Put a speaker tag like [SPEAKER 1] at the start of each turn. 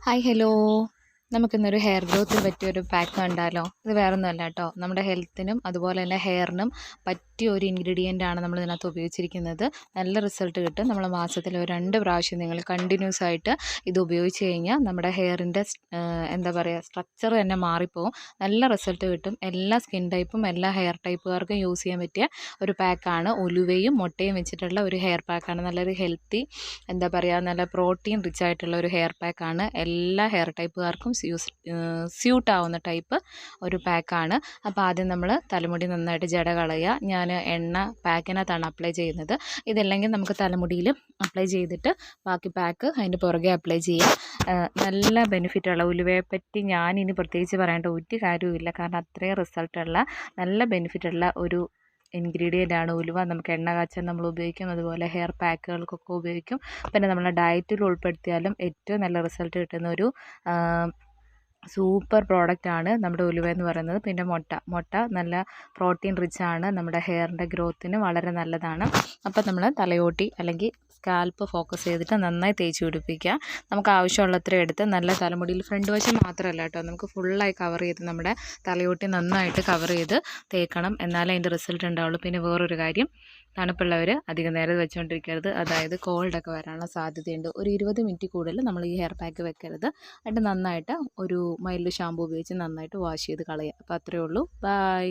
[SPEAKER 1] Hi hello. നമുക്കിന്നൊരു hair ഗ്രോത്തിന് പറ്റിയൊരു പാക്ക് കണ്ടാലോ? ഇത് വേറൊന്നുമല്ല കേട്ടോ, നമ്മുടെ ഹെൽത്തിനും അതുപോലെ തന്നെ ഹെയറിനും പറ്റിയ ഒരു ഇൻഗ്രീഡിയൻ്റ് ആണ് നമ്മൾ ഇതിനകത്ത് ഉപയോഗിച്ചിരിക്കുന്നത്. നല്ല റിസൾട്ട് കിട്ടും. നമ്മൾ മാസത്തിൽ ഒരു 2 പ്രാവശ്യം നിങ്ങൾ കണ്ടിന്യൂസ് ആയിട്ട് ഇത് ഉപയോഗിച്ച് കഴിഞ്ഞാൽ നമ്മുടെ ഹെയറിൻ്റെ എന്താ പറയുക, സ്ട്രക്ചർ തന്നെ മാറിപ്പോവും. നല്ല റിസൾട്ട് കിട്ടും. എല്ലാ സ്കിൻ ടൈപ്പും എല്ലാ ഹെയർ ടൈപ്പുകാർക്കും യൂസ് ചെയ്യാൻ പറ്റിയ ഒരു പാക്കാണ്. ഉലുവയും മുട്ടയും വെച്ചിട്ടുള്ള ഒരു ഹെയർ പാക്കാണ്. നല്ലൊരു ഹെൽത്തി, എന്താ പറയുക, നല്ല പ്രോട്ടീൻ റിച്ച് ആയിട്ടുള്ള ഒരു ഹെയർ പാക്കാണ്. എല്ലാ ഹെയർ ടൈപ്പുകാർക്കും സ്യൂട്ട് ആവുന്ന ടൈപ്പ് ഒരു പാക്കാണ്. അപ്പോൾ ആദ്യം നമ്മൾ തലമുടി നന്നായിട്ട് ജട കളയുക. ഞാൻ എണ്ണ പാക്കിനകത്താണ് അപ്ലൈ ചെയ്യുന്നത്. ഇതല്ലെങ്കിൽ നമുക്ക് തലമുടിയിൽ അപ്ലൈ ചെയ്തിട്ട് ബാക്കി പാക്ക് അതിൻ്റെ പുറകെ അപ്ലൈ ചെയ്യുക. നല്ല ബെനിഫിറ്റുള്ള, ഉലുവയെപ്പറ്റി ഞാനിനി പ്രത്യേകിച്ച് പറയേണ്ട ഒരു കാര്യവുമില്ല. കാരണം അത്രയും റിസൾട്ടുള്ള നല്ല ബെനിഫിറ്റുള്ള ഒരു ഇൻഗ്രീഡിയൻ്റ് ആണ് ഉലുവ. നമുക്ക് എണ്ണ കാച്ചാൻ നമ്മൾ ഉപയോഗിക്കും, അതുപോലെ ഹെയർ പാക്കുകൾക്കൊക്കെ ഉപയോഗിക്കും. പിന്നെ നമ്മൾ ഡയറ്റിൽ ഉൾപ്പെടുത്തിയാലും ഏറ്റവും നല്ല റിസൾട്ട് കിട്ടുന്ന ഒരു സൂപ്പർ പ്രോഡക്റ്റാണ് നമ്മുടെ ഉലുവ എന്ന് പറയുന്നത്. പിന്നെ മുട്ട നല്ല പ്രോട്ടീൻ റിച്ച് ആണ്, നമ്മുടെ ഹെയറിൻ്റെ ഗ്രോത്തിന് വളരെ നല്ലതാണ്. അപ്പം നമ്മൾ തലയോട്ടി അല്ലെങ്കിൽ സ്കാൽപ്പ് ഫോക്കസ് ചെയ്തിട്ട് നന്നായി തേച്ച് പിടിപ്പിക്കുക. നമുക്ക് ആവശ്യമുള്ളത്ര എടുത്ത് നല്ല തലമുടിയിൽ ഫ്രണ്ട് വശം മാത്രമല്ല കേട്ടോ, നമുക്ക് ഫുള്ളായി കവർ ചെയ്ത് നമ്മുടെ തലയോട്ടി നന്നായിട്ട് കവർ ചെയ്ത് തേക്കണം. എന്നാലേ അതിൻ്റെ റിസൾട്ട് ഉണ്ടാവുള്ളൂ. പിന്നെ വേറൊരു കാര്യം, തണുപ്പുള്ളവർ അധികം നേരം വെച്ചുകൊണ്ടിരിക്കരുത്. അതായത് കോൾഡൊക്കെ വരാനുള്ള സാധ്യതയുണ്ട്. ഒരു 20 മിനിറ്റ് കൂടുതൽ നമ്മൾ ഈ ഹെയർ പാക്ക് വെക്കരുത്. എന്നിട്ട് നന്നായിട്ട് ഒരു മൈൽഡ് ഷാമ്പു ഉപയോഗിച്ച് നന്നായിട്ട് വാഷ് ചെയ്ത് കളയുക. അപ്പോൾ അത്രയേ ഉള്ളൂ. ബൈ.